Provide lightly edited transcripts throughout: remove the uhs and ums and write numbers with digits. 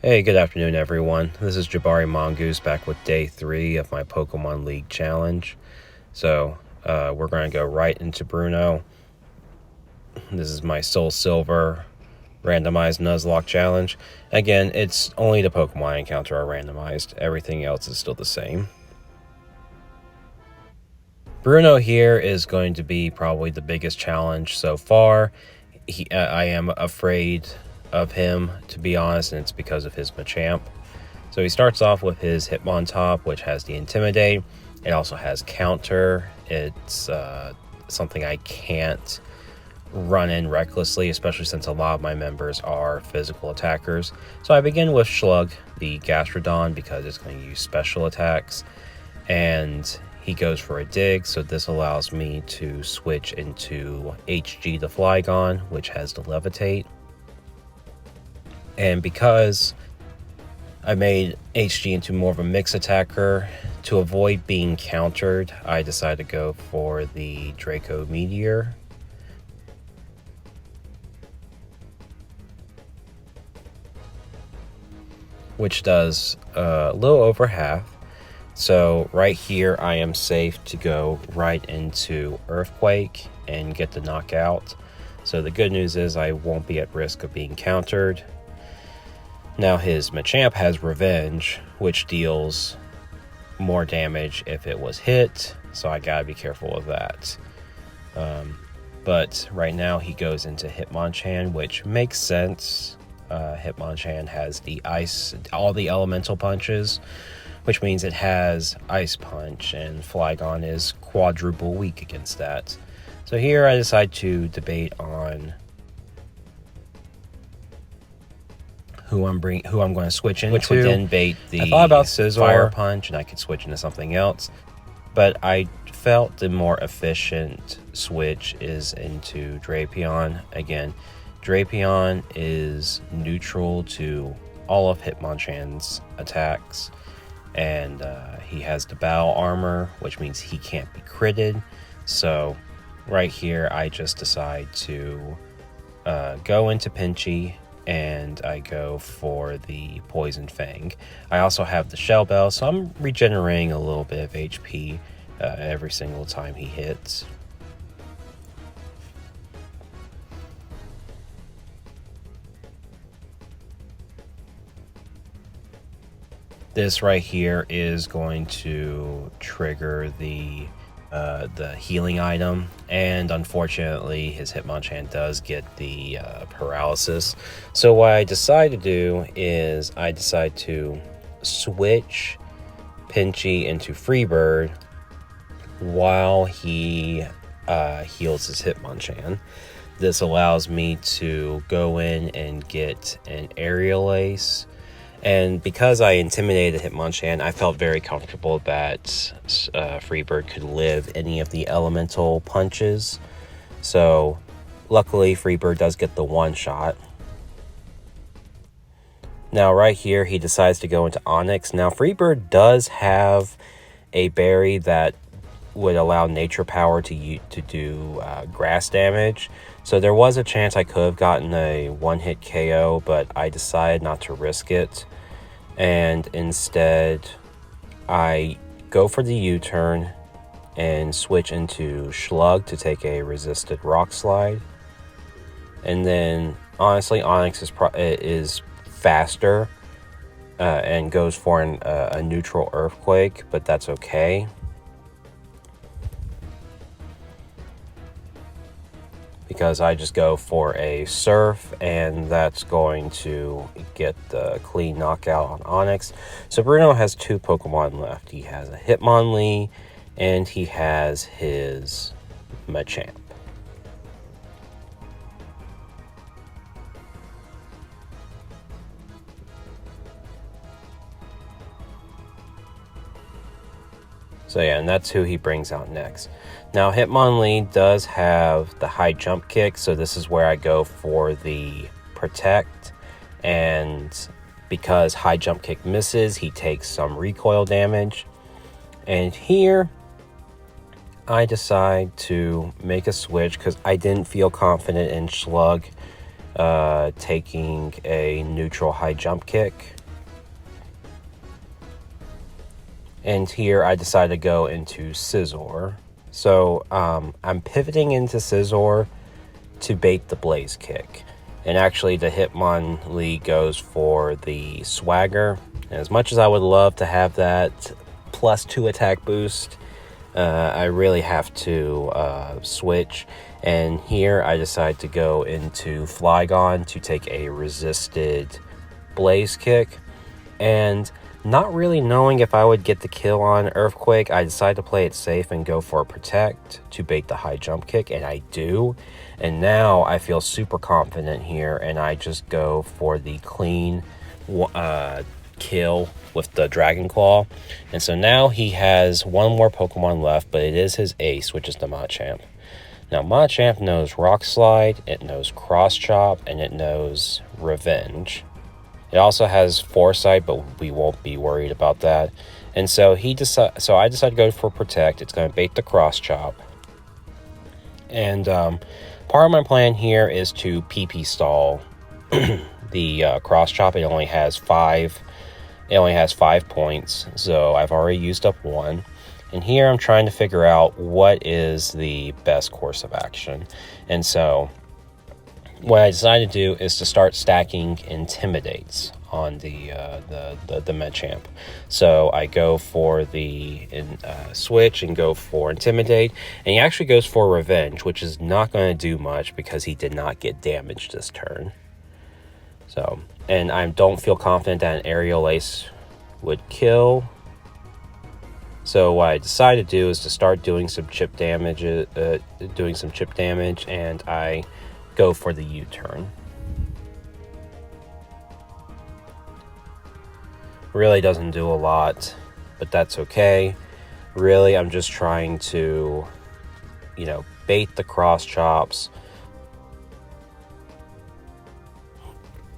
Hey, good afternoon, everyone. This is Jabari Mongoose back with day 3 of my Pokemon League challenge. So, we're going to go right into Bruno. This is my Soulsilver randomized Nuzlocke challenge. Again, it's only the Pokemon I encounter are randomized. Everything else is still the same. Bruno here is going to be probably the biggest challenge so far. I am afraid of him, to be honest, and it's because of his Machamp. So he starts off with his Hitmontop, which has the Intimidate. It also has Counter. It's something I can't run in recklessly, especially since a lot of my members are physical attackers. So I begin with Slug, the Gastrodon, because it's going to use special attacks. And he goes for a Dig, so this allows me to switch into HG the Flygon, which has the Levitate. And because I made HG into more of a mix attacker, to avoid being countered, I decided to go for the Draco Meteor. Which does a little over half. So right here, I am safe to go right into Earthquake and get the knockout. So the good news is I won't be at risk of being countered. Now his Machamp has Revenge, which deals more damage if it was hit, so I gotta be careful of that. But right now he goes into Hitmonchan, which makes sense. Hitmonchan has the ice, all the elemental punches, which means it has Ice Punch, and Flygon is quadruple weak against that. So here I decide to debate on who I'm going to switch into, which would then bait the I thought about Scizor, Fire Punch, and I could switch into something else. But I felt the more efficient switch is into Drapion. Again, Drapion is neutral to all of Hitmonchan's attacks, and he has the Battle Armor, which means he can't be critted. So right here, I just decide to go into Pinchy, and I go for the Poison Fang. I also have the Shell Bell, so I'm regenerating a little bit of HP every single time he hits. This right here is going to trigger the healing item, and unfortunately his Hitmonchan does get the paralysis. So what I decide to do is I decide to switch Pinchy into Freebird while he heals his Hitmonchan. This allows me to go in and get an Aerial Ace. And because I intimidated Hitmonchan, I felt very comfortable that Freebird could live any of the elemental punches. So luckily Freebird does get the one shot. Now right here he decides to go into Onyx. Now Freebird does have a berry that would allow Nature Power to do grass damage. So there was a chance I could have gotten a one-hit KO, but I decided not to risk it. And instead, I go for the U-turn and switch into Slug to take a resisted Rock Slide. And then, honestly, Onyx is faster and goes for a neutral Earthquake, but that's okay. Because I just go for a Surf, and that's going to get the clean knockout on Onyx. So Bruno has 2 Pokemon left. He has a Hitmonlee, and he has his Machamp. So yeah, and that's who he brings out next. Now Hitmonlee does have the high jump kick, so this is where I go for the Protect. And because high jump kick misses, he takes some recoil damage. And here I decide to make a switch because I didn't feel confident in Slug taking a neutral high jump kick. And here I decided to go into Scizor. So I'm pivoting into Scizor to bait the Blaze Kick. And actually the Hitmonlee goes for the Swagger. And as much as I would love to have that +2 attack boost, I really have to switch. And here I decide to go into Flygon to take a resisted Blaze Kick. And not really knowing if I would get the kill on Earthquake, I decided to play it safe and go for a Protect to bait the high jump kick, and I do. And now I feel super confident here, and I just go for the clean kill with the Dragon Claw. And so now he has one more Pokemon left, but it is his ace, which is the Machamp. Now Machamp knows Rock Slide, it knows Cross Chop, and it knows Revenge. It also has Foresight, but we won't be worried about that. And so I decided to go for Protect. It's going to bait the Cross Chop. And part of my plan here is to PP stall the Cross Chop. It only has 5 points, so I've already used up 1. And here I'm trying to figure out what is the best course of action. And so what I decided to do is to start stacking Intimidates on the Machamp. So I go for the switch and go for Intimidate, and he actually goes for Revenge, which is not going to do much because he did not get damaged this turn. So, and I don't feel confident that an Aerial Ace would kill. So what I decided to do is to start doing some chip damage, and I go for the U-turn. Really doesn't do a lot, but that's okay. Really, I'm just trying to, bait the Cross Chops.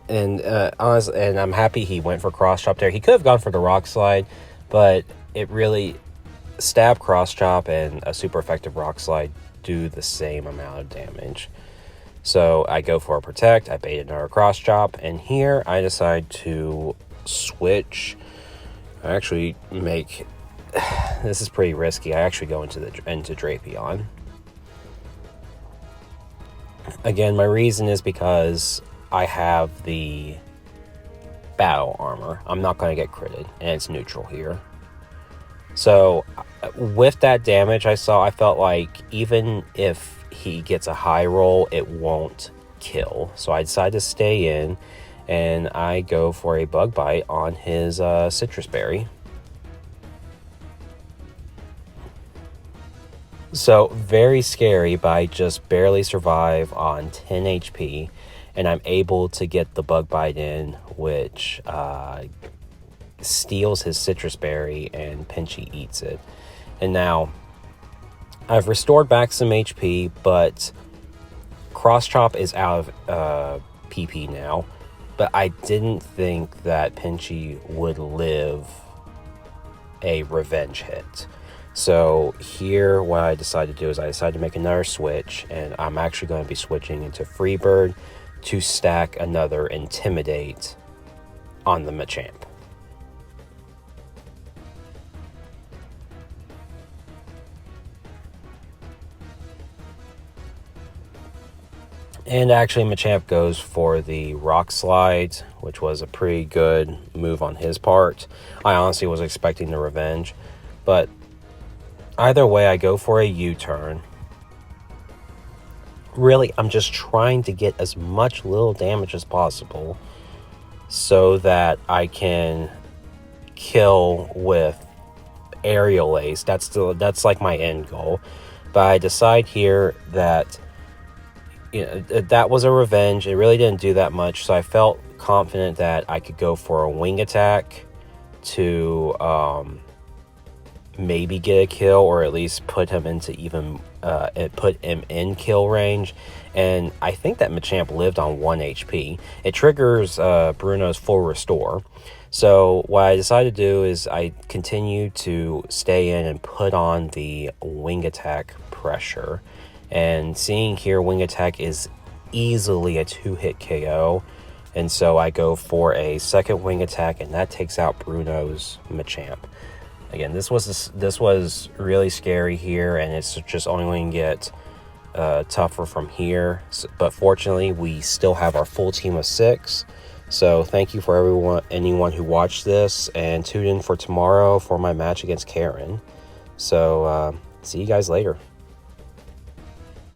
And honestly, and I'm happy he went for Cross Chop there. He could have gone for the Rock Slide, but it really, Stab, Cross Chop, and a super effective Rock Slide do the same amount of damage. So I go for a Protect, I bait another Cross Chop, and here I decide to switch. I actually make, this is pretty risky, I actually go into Drapion. Again, my reason is because I have the Battle Armor. I'm not going to get critted, and it's neutral here. So with that damage I felt like even if he gets a high roll, it won't kill. So I decided to stay in, and I go for a Bug Bite on his Citrus Berry. So very scary, but I just barely survive on 10 HP, and I'm able to get the Bug Bite in, which steals his Citrus Berry, and Pinchy eats it. And now I've restored back some HP, but Cross Chop is out of PP now. But I didn't think that Pinchy would live a Revenge hit. So here what I decided to do is I decided to make another switch, and I'm actually going to be switching into Freebird to stack another Intimidate on the Machamp. And actually Machamp goes for the Rock Slide, which was a pretty good move on his part. I honestly was expecting the Revenge, but either way I go for a U-turn. Really, I'm just trying to get as much little damage as possible so that I can kill with Aerial Ace. That's like my end goal. But I decide here that that was a Revenge. It really didn't do that much, so I felt confident that I could go for a Wing Attack to maybe get a kill, or at least put him into put him in kill range. And I think that Machamp lived on 1 HP. It triggers Bruno's full restore. So what I decided to do is I continue to stay in and put on the Wing Attack pressure. And seeing here, Wing Attack is easily a 2-hit KO. And so I go for a second wing attack, and that takes out Bruno's Machamp. Again, this was really scary here, and it's just only going to get tougher from here. But fortunately, we still have our full team of 6. So thank you for anyone who watched this, and tune in for tomorrow for my match against Karen. So see you guys later.